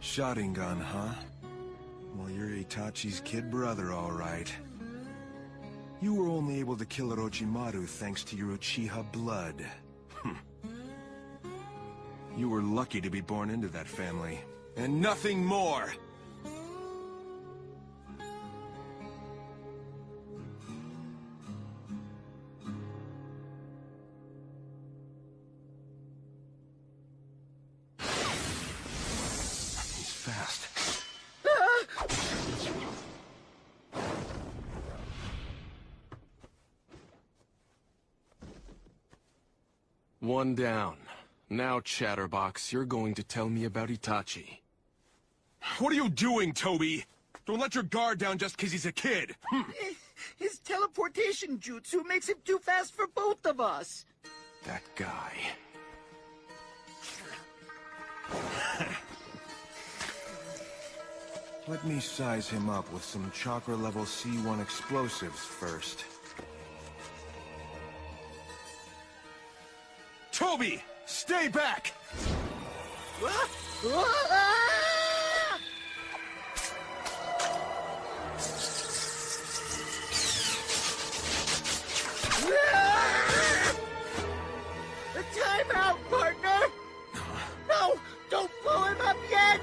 Sharingan, huh? Well, you're Itachi's kid brother, all right. You were only able to kill Orochimaru thanks to your Uchiha blood. You were lucky to be born into that family. And nothing more! He's fast. One down. Now, Chatterbox, you're going to tell me about Itachi. What are you doing, Toby? Don't let your guard down just because he's a kid. His teleportation jutsu makes him too fast for both of us. That guy. Let me size him up with some chakra level C1 explosives first. Toby! Stay back! Time out, partner! No! Don't blow him up yet!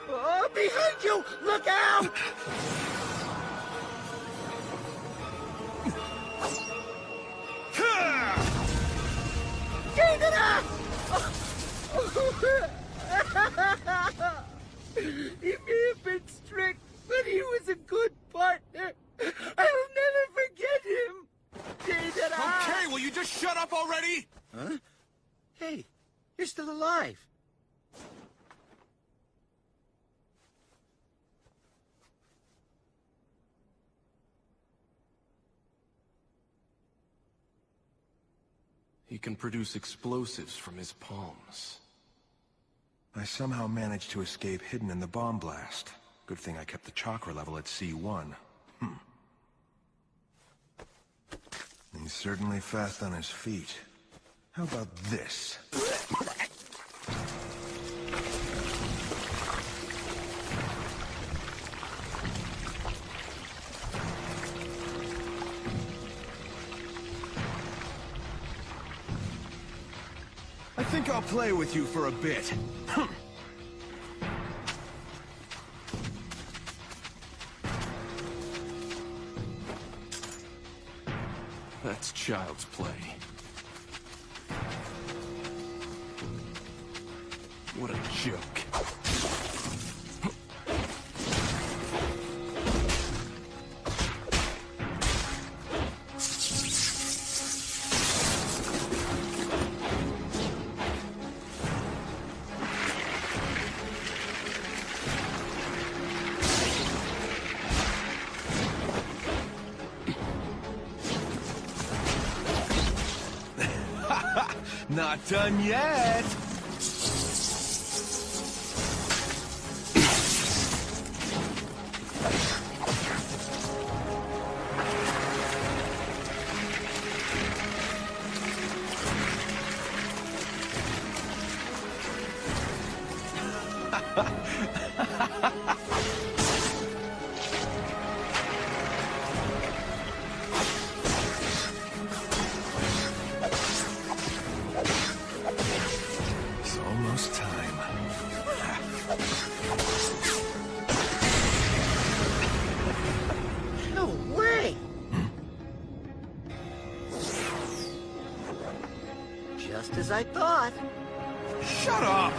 Oh, behind you! Look out! He may have been strict, but he was a good partner. I'll never forget him. Okay, will you just shut up already? Huh? Hey, you're still alive. He can produce explosives from his palms. I somehow managed to escape hidden in the bomb blast. Good thing I kept the chakra level at C1. He's certainly fast on his feet. How about this? I think I'll play with you for a bit. That's child's play. What a joke. Not done yet! It's almost time. No way! Just as I thought. Shut up!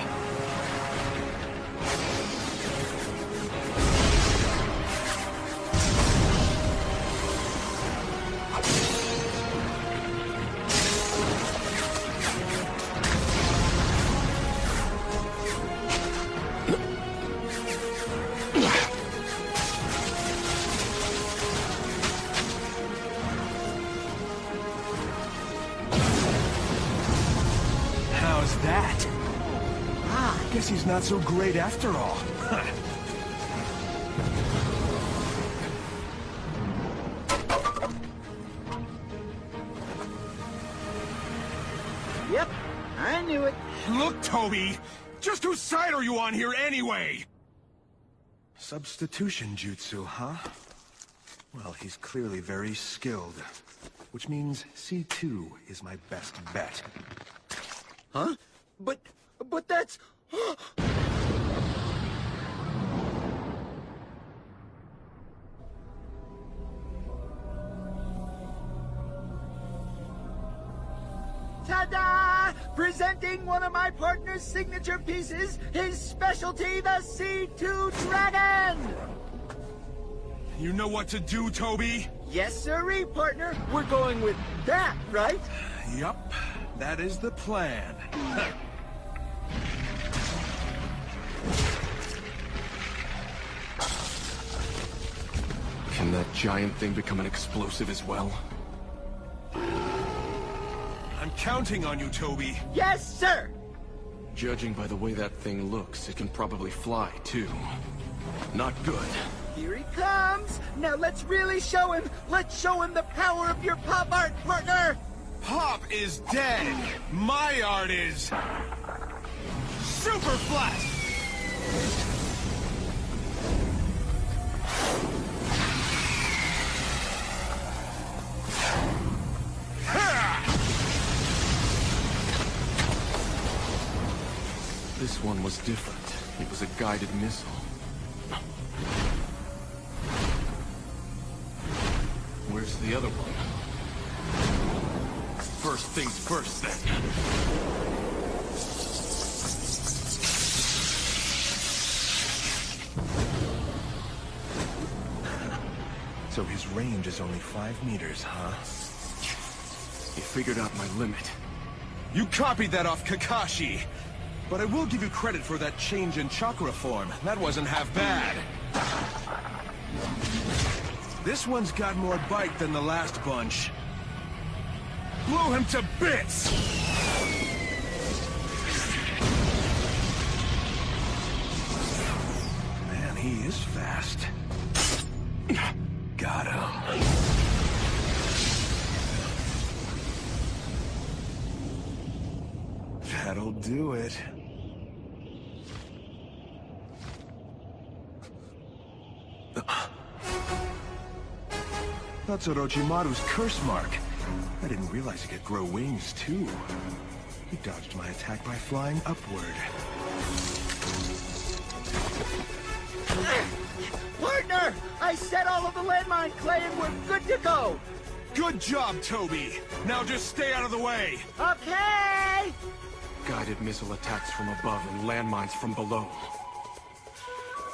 How's that? Guess he's not so great after all. Yep, I knew it. Look, Toby! Just whose side are you on here anyway? Substitution jutsu, huh? Well, he's clearly very skilled. Which means C2 is my best bet. Huh? But that's... Ta-da! Presenting one of my partner's signature pieces, his specialty, the C2 Dragon! You know what to do, Toby? Yes, sirree, partner. We're going with that, right? Yup, that is the plan. Can that giant thing become an explosive as well? I'm counting on you, Toby. Yes, sir! Judging by the way that thing looks, it can probably fly, too. Not good. Here he comes! Now let's really show him! Let's show him the power of your pop art, partner! Pop is dead. My art is... super flat! This one was different. It was a guided missile. Where's the other one? First things first, then. So his range is only 5 meters, huh? You figured out my limit. You copied that off Kakashi! But I will give you credit for that change in chakra form. That wasn't half bad. This one's got more bite than the last bunch. Blow him to bits! Man, he is fast. Got him. That'll do it. That's Orochimaru's curse mark. I didn't realize he could grow wings, too. He dodged my attack by flying upward. Partner! I set all of the landmine clay and we're good to go! Good job, Toby! Now just stay out of the way! Okay! Guided missile attacks from above and landmines from below.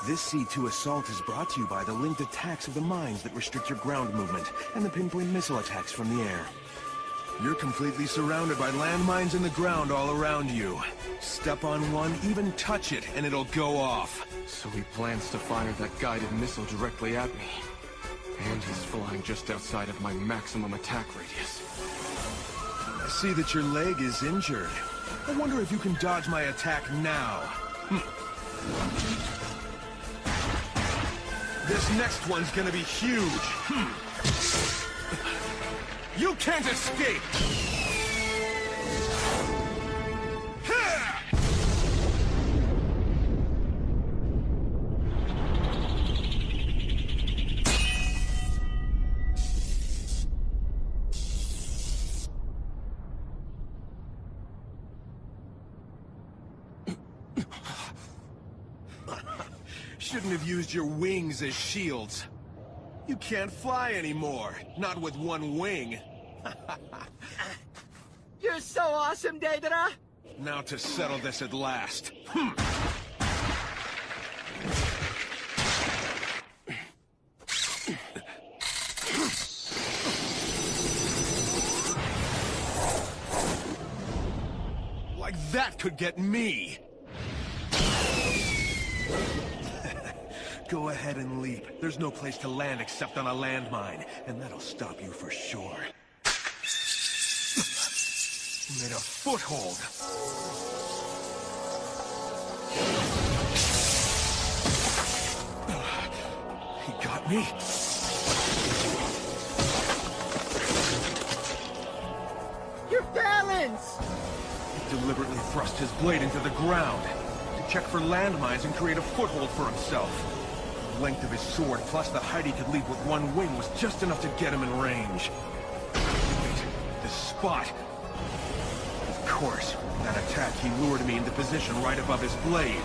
This C2 assault is brought to you by the linked attacks of the mines that restrict your ground movement, and the pinpoint missile attacks from the air. You're completely surrounded by landmines in the ground all around you. Step on one, even touch it, and it'll go off. So he plans to fire that guided missile directly at me. And he's flying just outside of my maximum attack radius. I see that your leg is injured. I wonder if you can dodge my attack now. This next one's gonna be huge. You can't escape! Shouldn't have used your wings as shields. You can't fly anymore, not with one wing. You're so awesome, Deidara! Now to settle this at last. Like that could get me! Go ahead and leap. There's no place to land except on a landmine, and that'll stop you for sure. You made a foothold. He got me. Your balance! He deliberately thrust his blade into the ground. check for landmines and create a foothold for himself. The length of his sword plus the height he could leap with one wing was just enough to get him in range. Wait, the spot. Of course, with that attack he lured me into position right above his blade.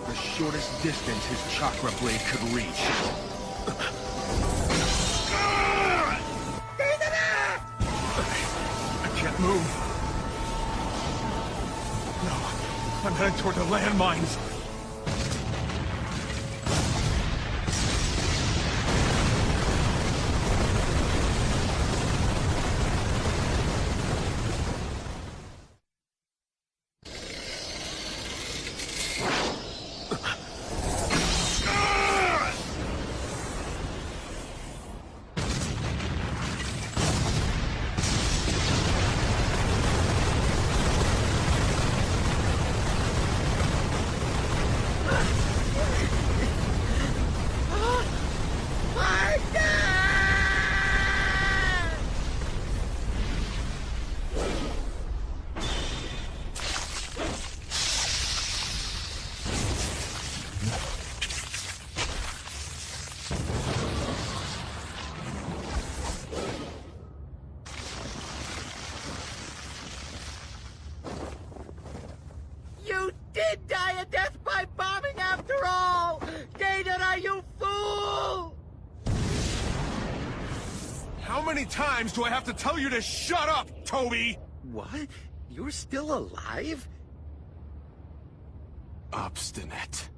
The shortest distance his chakra blade could reach. I can't move. No, I'm heading toward the landmines. You did die a death by bombing after all! Gator, you fool! How many times do I have to tell you to shut up, Toby? What? You're still alive? Obstinate.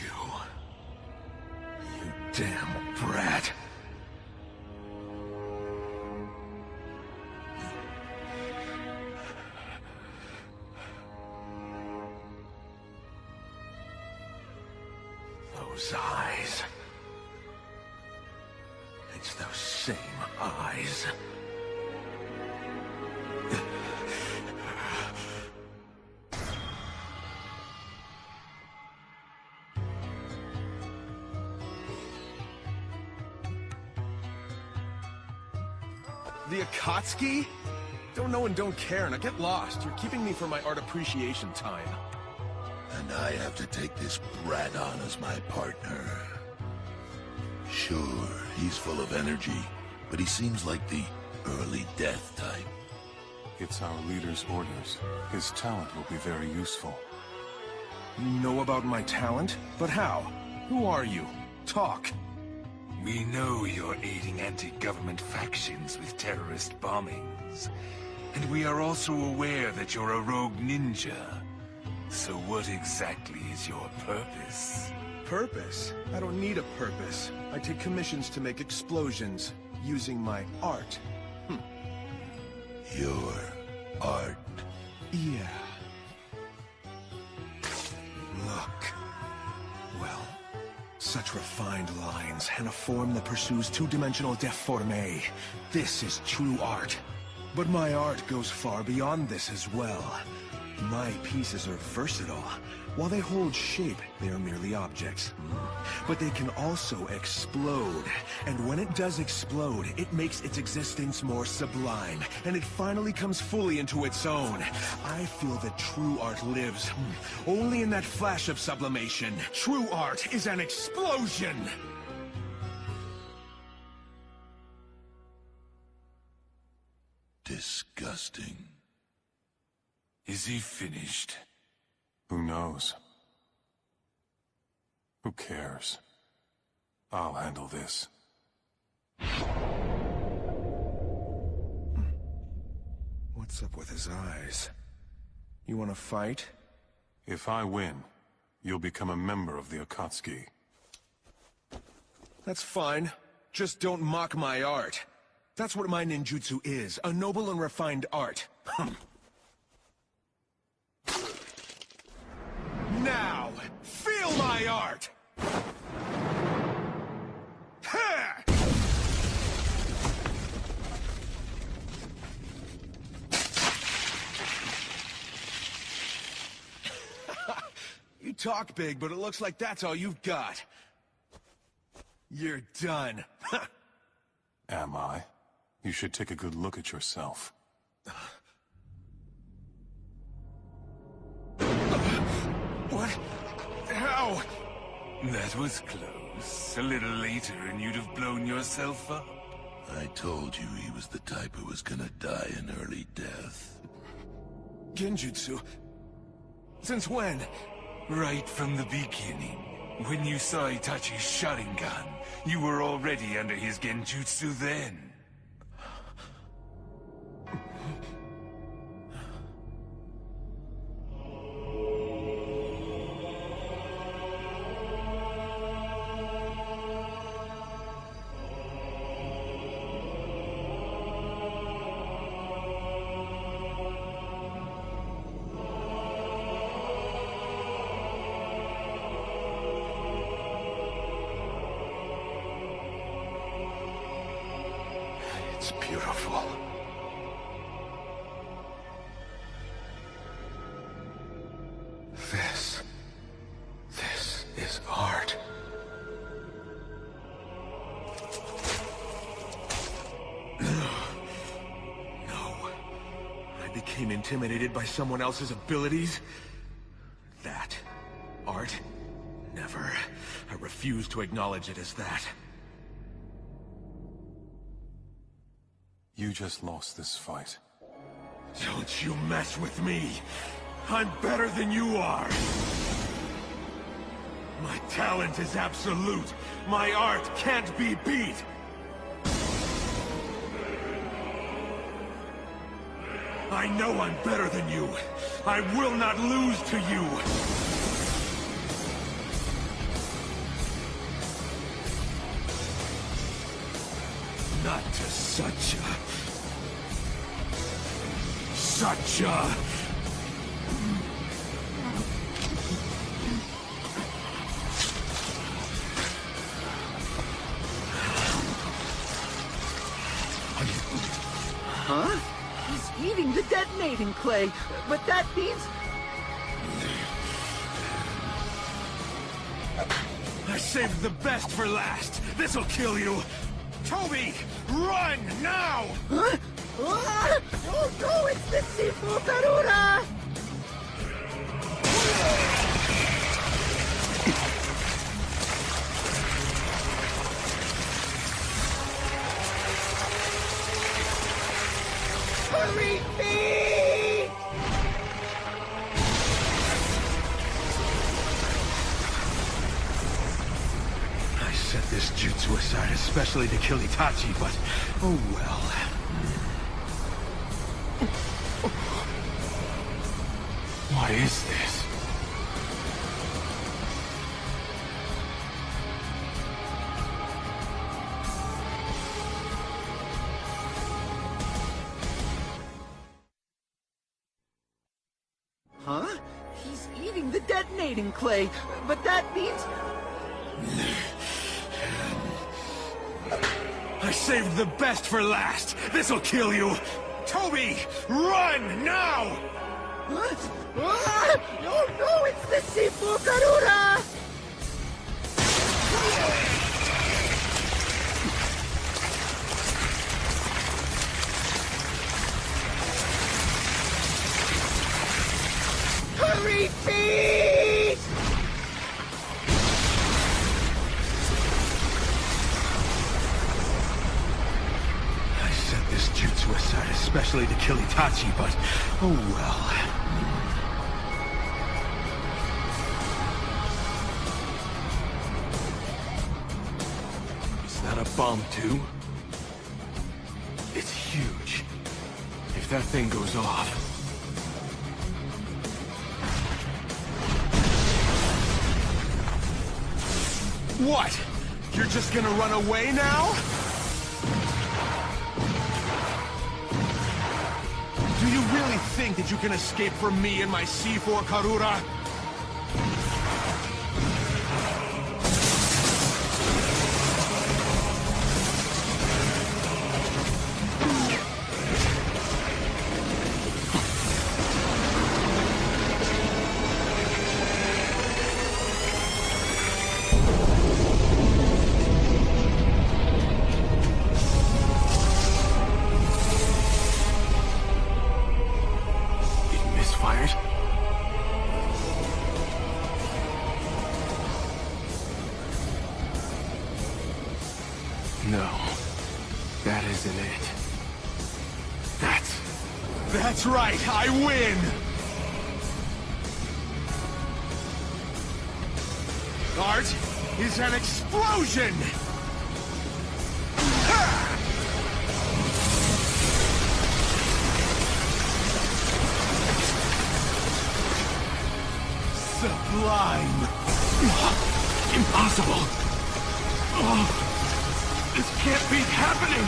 You damn brat. Those eyes. It's those same eyes. The Akatsuki? Don't know and don't care. Now get lost. You're keeping me from my art appreciation time. And I have to take this brat on as my partner. Sure, he's full of energy, but he seems like the early death type. It's our leader's orders. His talent will be very useful. You know about my talent? But how? Who are you? Talk. We know you're aiding anti-government factions with terrorist bombings. And we are also aware that you're a rogue ninja. So what exactly is your purpose? Purpose? I don't need a purpose. I take commissions to make explosions, using my art. Your art. Yeah. Look. Well, such refined lines, and a form that pursues two-dimensional deforme. This is true art. But my art goes far beyond this as well. My pieces are versatile. While they hold shape, they are merely objects. But they can also explode. And when it does explode, it makes its existence more sublime. And it finally comes fully into its own. I feel that true art lives only in that flash of sublimation. True art is an explosion! Disgusting. Is he finished? Who knows? Who cares? I'll handle this. What's up with his eyes? You wanna fight? If I win, you'll become a member of the Akatsuki. That's fine. Just don't mock my art. That's what my ninjutsu is, a noble and refined art. Now, feel my art! Ha! talk big, but it looks like that's all you've got. You're done. Am I? You should take a good look at yourself. What? How? That was close. A little later and you'd have blown yourself up. I told you he was the type who was gonna die an early death. Genjutsu? Since when? Right from the beginning. When you saw Itachi's Sharingan, you were already under his Genjutsu then. It's beautiful. This is art. No. I became intimidated by someone else's abilities? That. Art? Never. I refuse to acknowledge it as that. You just lost this fight. Don't you mess with me! I'm better than you are! My talent is absolute! My art can't be beat! I know I'm better than you! I will not lose to you! Not to such a... Huh? He's eating the detonating clay, but that means... I saved the best for last! This'll kill you! Toby! Run! Now! Huh? Ah! Oh no, it's the Sifu Karura! Hurry, feet! I set this jutsu aside especially to kill Itachi, but oh well. What is this? Huh? He's eating the detonating clay, but that means... I saved the best for last! This'll kill you! Toby! Run! Now! Huh? Ah! Oh no, it's the Sifu Karura! Hurry, feet! I set this jutsu aside especially to kill Itachi, but oh well. Is that a bomb too? It's huge. If that thing goes off... What? You're just gonna run away now? Do you really think that you can escape from me and my C4 Karura? That's right, I win! Art is an explosion! Sublime! Impossible! This can't be happening!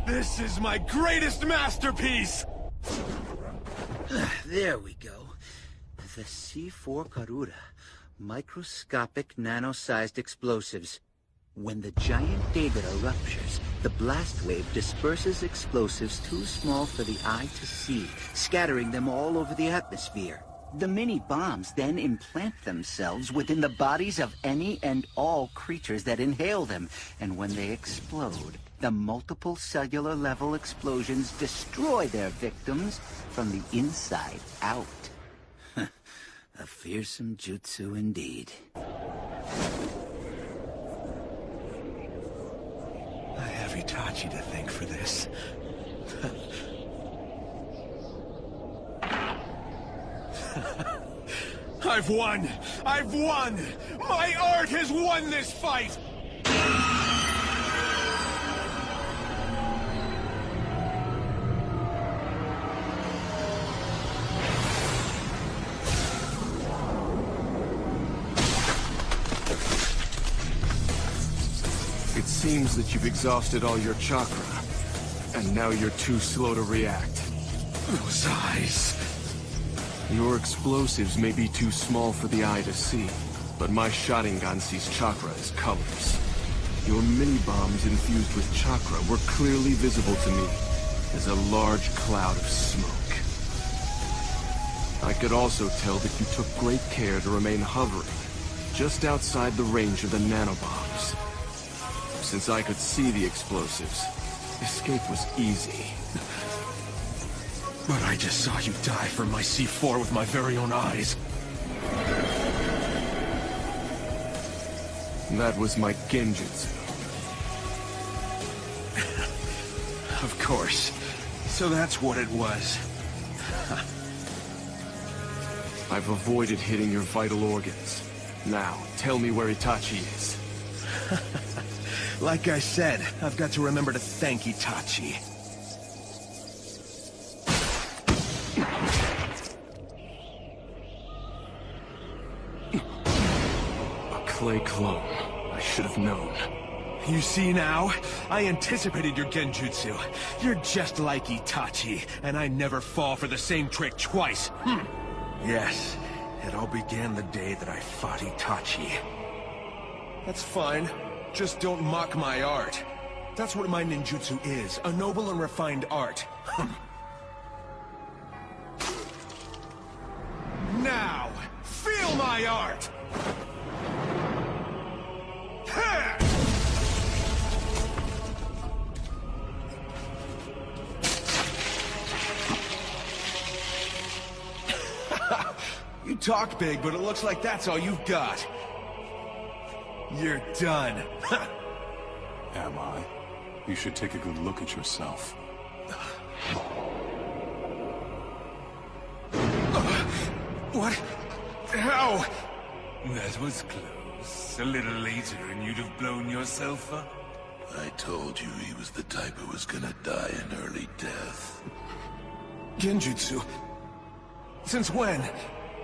This is my greatest masterpiece! There we go. The C4 Karura. Microscopic nano-sized explosives. When the giant Daedra ruptures, the blast wave disperses explosives too small for the eye to see, scattering them all over the atmosphere. The mini-bombs then implant themselves within the bodies of any and all creatures that inhale them, and when they explode, the multiple cellular level explosions destroy their victims from the inside out. A fearsome jutsu indeed. I have Itachi to thank for this. I've won! I've won! My art has won this fight! It seems that you've exhausted all your chakra, and now you're too slow to react. Those eyes... Your explosives may be too small for the eye to see, but my Sharingan sees chakra as colors. Your mini-bombs infused with chakra were clearly visible to me as a large cloud of smoke. I could also tell that you took great care to remain hovering, just outside the range of the nanobombs. Since I could see the explosives, escape was easy. But I just saw you die for my C4 with my very own eyes. That was my Genjutsu. Of course. So that's what it was. I've avoided hitting your vital organs. Now, tell me where Itachi is. Like I said, I've got to remember to thank Itachi. A clay clone. I should have known. You see now? I anticipated your Genjutsu. You're just like Itachi, and I never fall for the same trick twice. Yes, it all began the day that I fought Itachi. That's fine. Just don't mock my art. That's what my ninjutsu is, a noble and refined art. Now, feel my art! Ha! You talk big, but it looks like that's all you've got. You're done. Am I? You should take a good look at yourself. What? How? That was close. A little later and you'd have blown yourself up. I told you he was the type who was gonna die an early death. Genjutsu? Since when?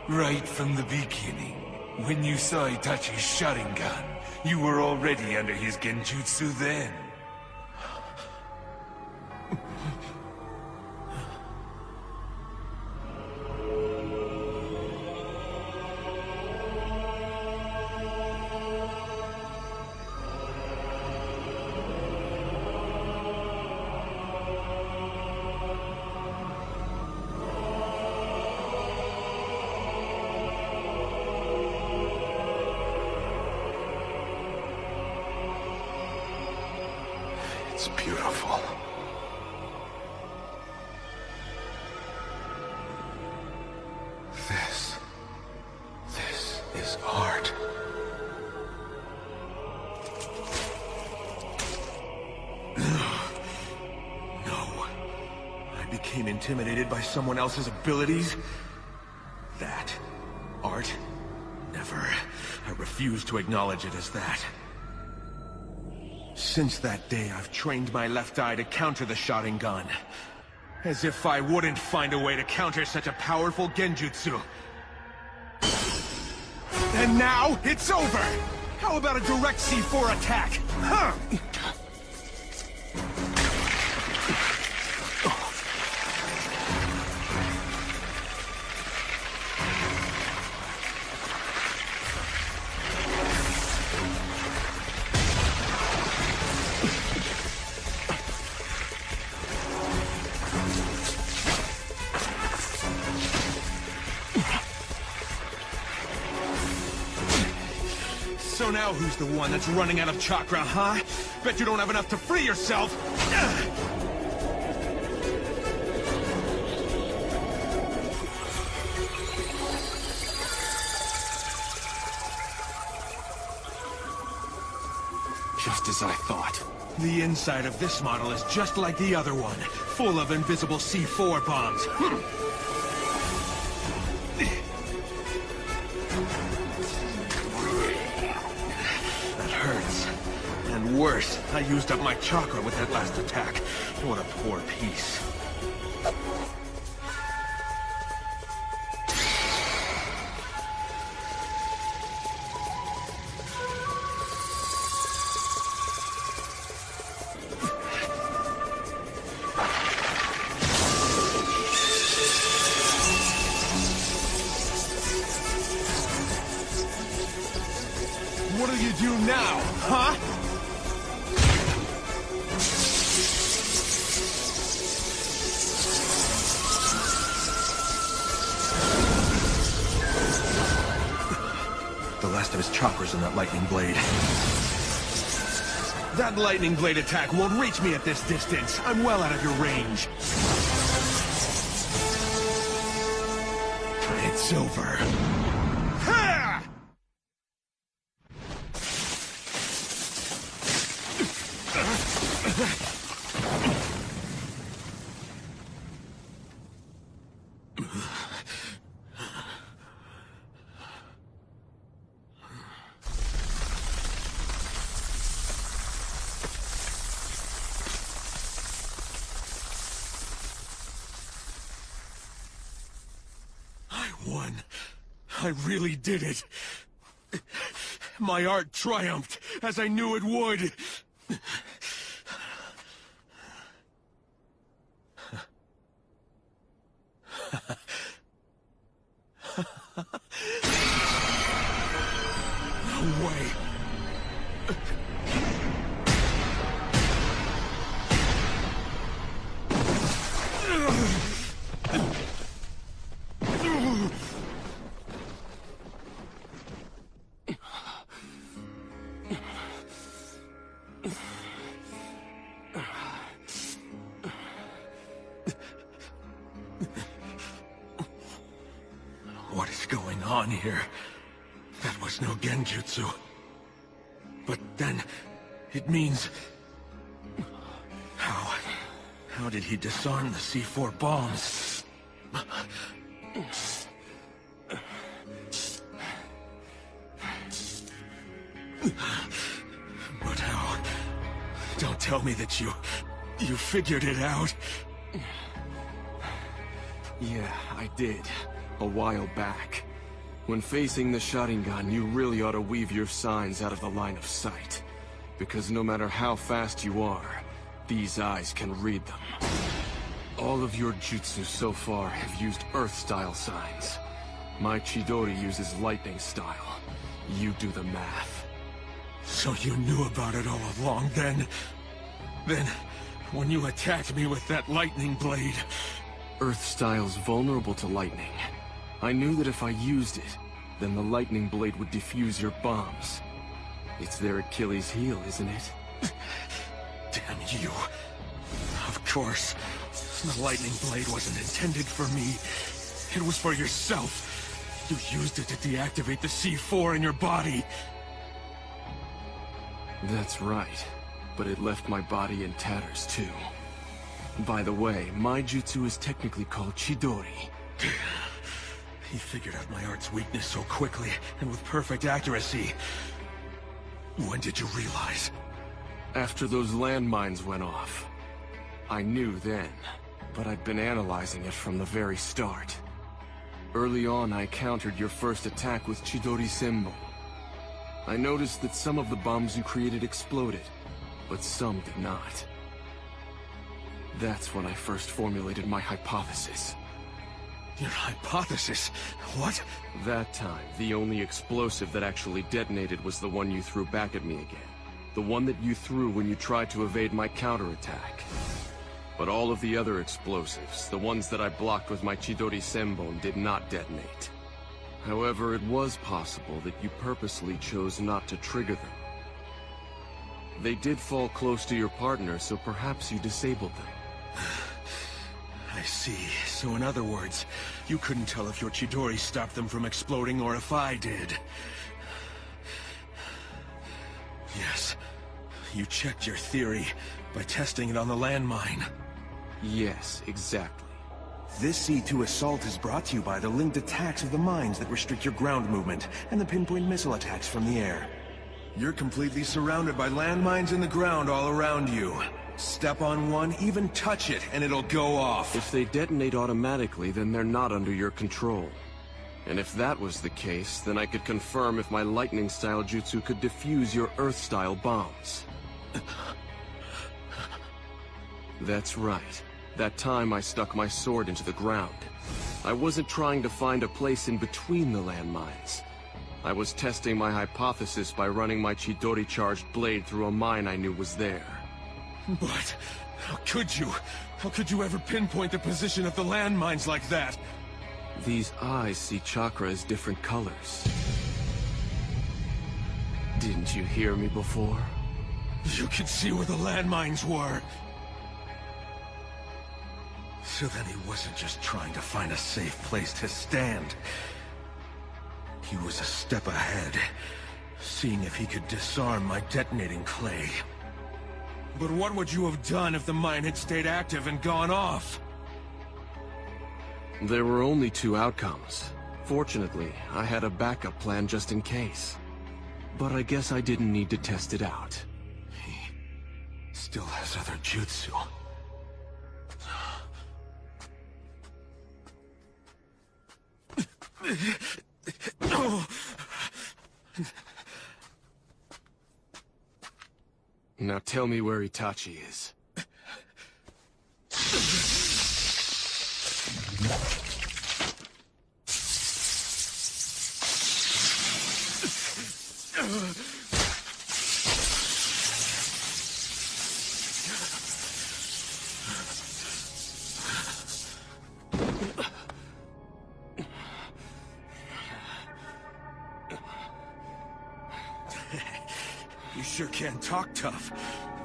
Right from the beginning. When you saw Itachi's Sharingan, you were already under his Genjutsu then. It's beautiful. seem intimidated by someone else's abilities? That art? Never. I refuse to acknowledge it as that. Since that day, I've trained my left eye to counter the Sharingan. As if I wouldn't find a way to counter such a powerful genjutsu. And now, it's over! How about a direct C4 attack? Huh! So now who's the one that's running out of chakra, huh? Bet you don't have enough to free yourself! Just as I thought. The inside of this model is just like the other one, full of invisible C4 bombs. That hurts. And worse, I used up my chakra with that last attack. What a poor piece. What do you do now, huh? The last of his chakras in that lightning blade. That lightning blade attack won't reach me at this distance. I'm well out of your range. It's over. Ha! I won. I really did it. My art triumphed, as I knew it would. No way. What is going on here? That was no genjutsu. But then, it means... How did he disarm the C4 bombs? But how? Don't tell me that you figured it out. Yeah, I did. A while back. When facing the Sharingan, you really ought to weave your signs out of the line of sight. Because no matter how fast you are, these eyes can read them. All of your jutsu so far have used Earth-style signs. My Chidori uses lightning style. You do the math. So you knew about it all along, then? Then, when you attacked me with that lightning blade... Earth-style's vulnerable to lightning. I knew that if I used it, then the lightning blade would defuse your bombs. It's their Achilles heel, isn't it? Damn you. Of course. The lightning blade wasn't intended for me. It was for yourself. You used it to deactivate the C4 in your body. That's right. But it left my body in tatters, too. By the way, my jutsu is technically called Chidori. He figured out my art's weakness so quickly, and with perfect accuracy. When did you realize? After those landmines went off. I knew then, but I'd been analyzing it from the very start. Early on, I countered your first attack with Chidori Senbon. I noticed that some of the bombs you created exploded, but some did not. That's when I first formulated my hypothesis. Your hypothesis? What? That time, the only explosive that actually detonated was the one you threw back at me again. The one that you threw when you tried to evade my counterattack. But all of the other explosives, the ones that I blocked with my Chidori Senbon, did not detonate. However, it was possible that you purposely chose not to trigger them. They did fall close to your partner, so perhaps you disabled them. I see. So in other words, you couldn't tell if your Chidori stopped them from exploding or if I did. Yes. You checked your theory by testing it on the landmine. Yes, exactly. This C2 assault is brought to you by the linked attacks of the mines that restrict your ground movement and the pinpoint missile attacks from the air. You're completely surrounded by landmines in the ground all around you. Step on one, even touch it, and it'll go off. If they detonate automatically, then they're not under your control. And if that was the case, then I could confirm if my lightning-style jutsu could defuse your earth-style bombs. That's right. That time I stuck my sword into the ground. I wasn't trying to find a place in between the landmines. I was testing my hypothesis by running my Chidori-charged blade through a mine I knew was there. But how could you? How could you ever pinpoint the position of the landmines like that? These eyes see chakra as different colors. Didn't you hear me before? You could see where the landmines were. So then he wasn't just trying to find a safe place to stand. He was a step ahead, seeing if he could disarm my detonating clay. But what would you have done if the mine had stayed active and gone off? There were only two outcomes. Fortunately, I had a backup plan just in case. But I guess I didn't need to test it out. He still has other jutsu. Now tell me where Itachi is. You sure can talk tough,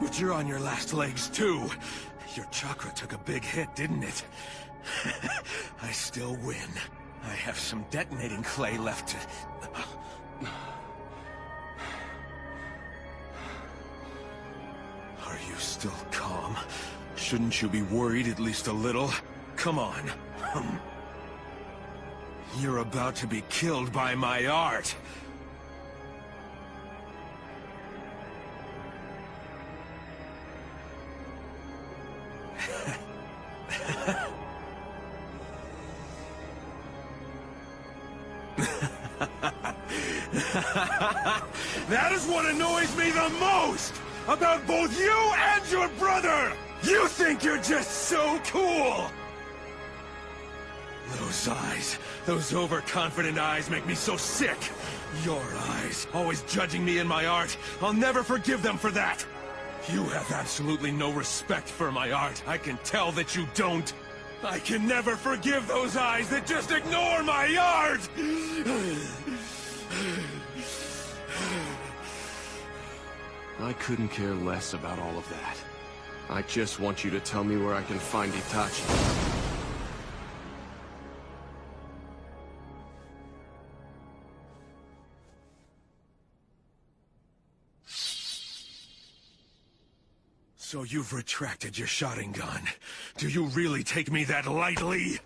but you're on your last legs too. Your chakra took a big hit, didn't it? I still win. I have some detonating clay left to... Are you still calm? Shouldn't you be worried at least a little? Come on. You're about to be killed by my art. That is what annoys me the most about both you and your brother! You think you're just so cool! Those eyes, those overconfident eyes make me so sick. Your eyes, always judging me and my art. I'll never forgive them for that. You have absolutely no respect for my art. I can tell that you don't. I can never forgive those eyes that just ignore my art! I couldn't care less about all of that. I just want you to tell me where I can find Itachi. So you've retracted your Sharingan. Do you really take me that lightly?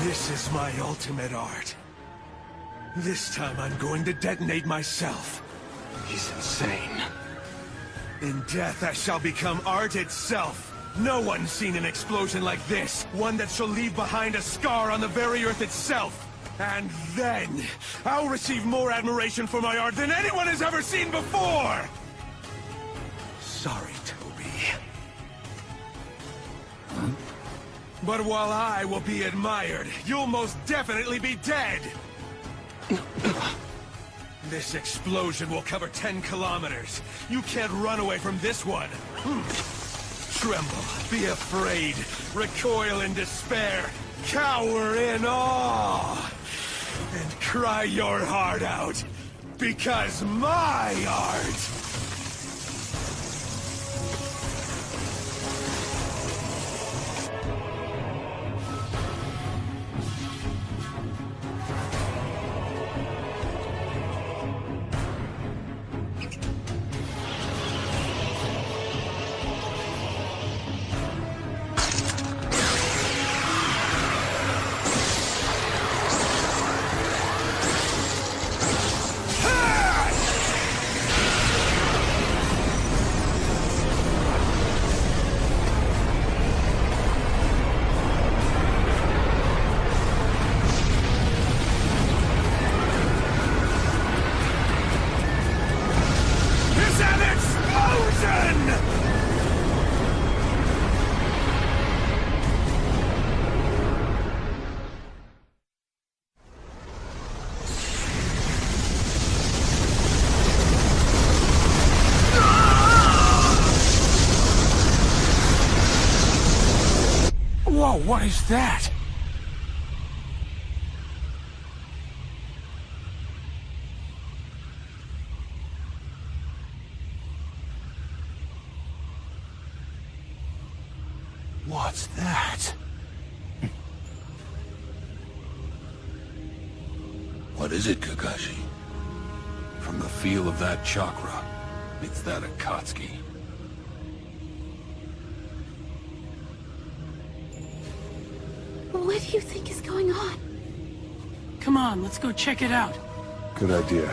This is my ultimate art. This time I'm going to detonate myself. He's insane. In death I shall become art itself. No one's seen an explosion like this. One that shall leave behind a scar on the very earth itself. And then, I'll receive more admiration for my art than anyone has ever seen before! Sorry, Toby. But while I will be admired, you'll most definitely be dead! This explosion will cover 10 kilometers. You can't run away from this one. Tremble, be afraid, recoil in despair, cower in awe, and cry your heart out, because my art... Whoa, what is that? What's that? What is it, Kakashi? From the feel of that chakra, it's that Akatsuki. What do you think is going on? Come on, let's go check it out. Good idea.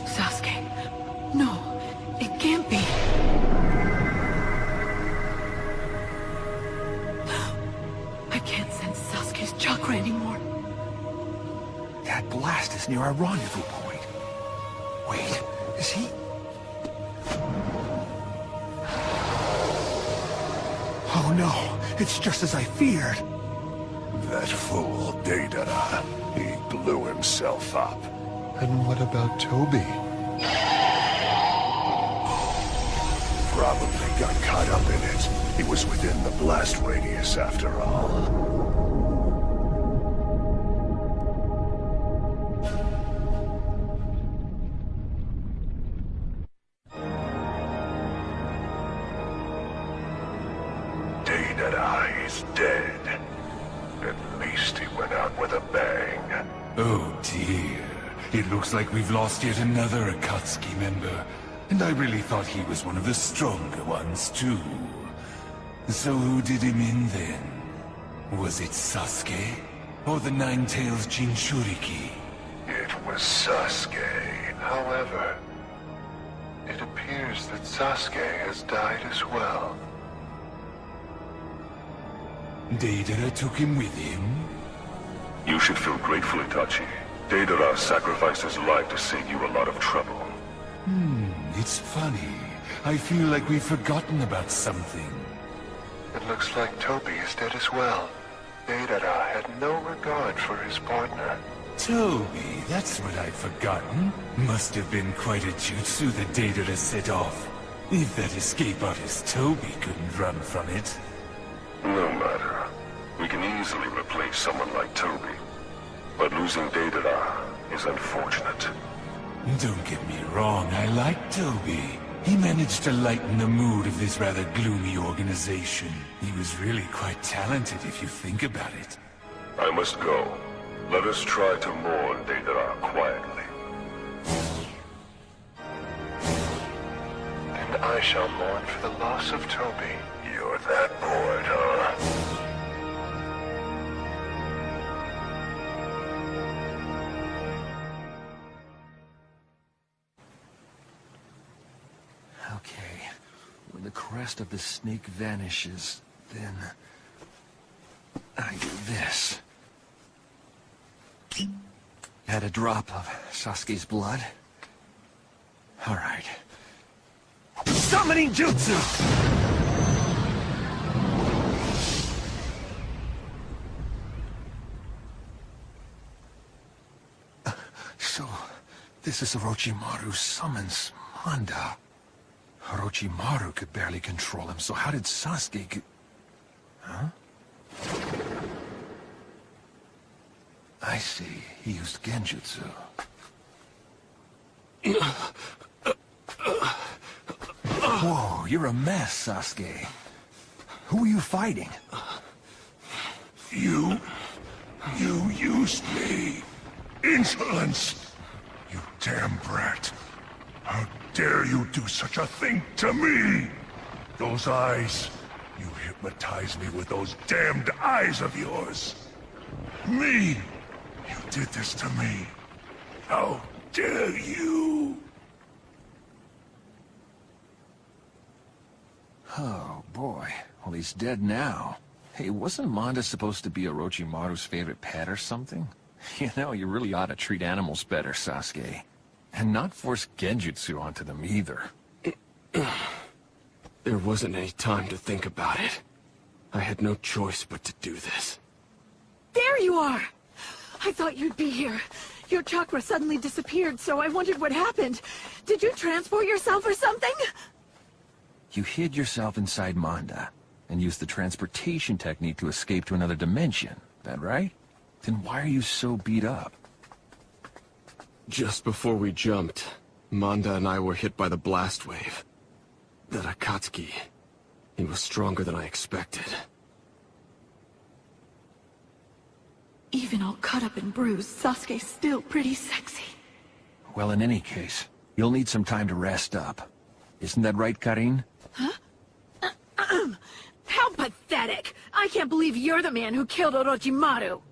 Sasuke. No, it can't be. I can't sense Sasuke's chakra anymore. That blast is near our rendezvous point. Wait, is he... Oh no, it's just as I feared. That fool, Deidara. He blew himself up. And what about Toby? Probably got caught up in it. He was within the blast radius after all. Deidara is dead. At least he went out with a bang. Oh dear. It looks like we've lost yet another Akatsuki member. And I really thought he was one of the stronger ones, too. So who did him in then? Was it Sasuke? Or the Nine-Tails Jinchuriki? It was Sasuke. However, it appears that Sasuke has died as well. Deidara took him with him? You should feel grateful, Itachi. Deidara sacrificed his life to save you a lot of trouble. It It's funny. I feel like we've forgotten about something. It looks like Toby is dead as well. Deidara had no regard for his partner. Toby, that's what I'd forgotten. Must have been quite a jutsu that Deidara set off. If that escape artist Toby couldn't run from it. No matter. We can easily replace someone like Toby. But losing Deidara is unfortunate. Don't get me wrong, I like Toby. He managed to lighten the mood of this rather gloomy organization. He was really quite talented if you think about it. I must go. Let us try to mourn Deidara quietly. And I shall mourn for the loss of Toby. You're that bored, huh? Okay. When the crest of the snake vanishes, then I do this. Add a drop of Sasuke's blood. All right. Summoning Jutsu! So, this is Orochimaru summons Manda. Orochimaru could barely control him, so how did Sasuke Huh? I see. He used Genjutsu. Whoa, you're a mess, Sasuke. Who are you fighting? You used me. Insolence! You damn brat. How dare you do such a thing to me? Those eyes. You hypnotized me with those damned eyes of yours. Me! You did this to me. How dare you? Oh, boy. Well, he's dead now. Hey, wasn't Manda supposed to be Orochimaru's favorite pet or something? You know, you really ought to treat animals better, Sasuke. And not force Genjutsu onto them either. There wasn't any time to think about it. I had no choice but to do this. There you are! I thought you'd be here. Your chakra suddenly disappeared, so I wondered what happened. Did you transport yourself or something? You hid yourself inside Manda, and used the transportation technique to escape to another dimension. That right? Then why are you so beat up? Just before we jumped, Manda and I were hit by the blast wave. That Akatsuki, he was stronger than I expected. Even all cut up and bruised, Sasuke's still pretty sexy. Well, in any case, you'll need some time to rest up. Isn't that right, Karin? Huh? How pathetic! I can't believe you're the man who killed Orochimaru!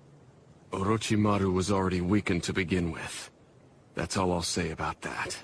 Orochimaru was already weakened to begin with. That's all I'll say about that.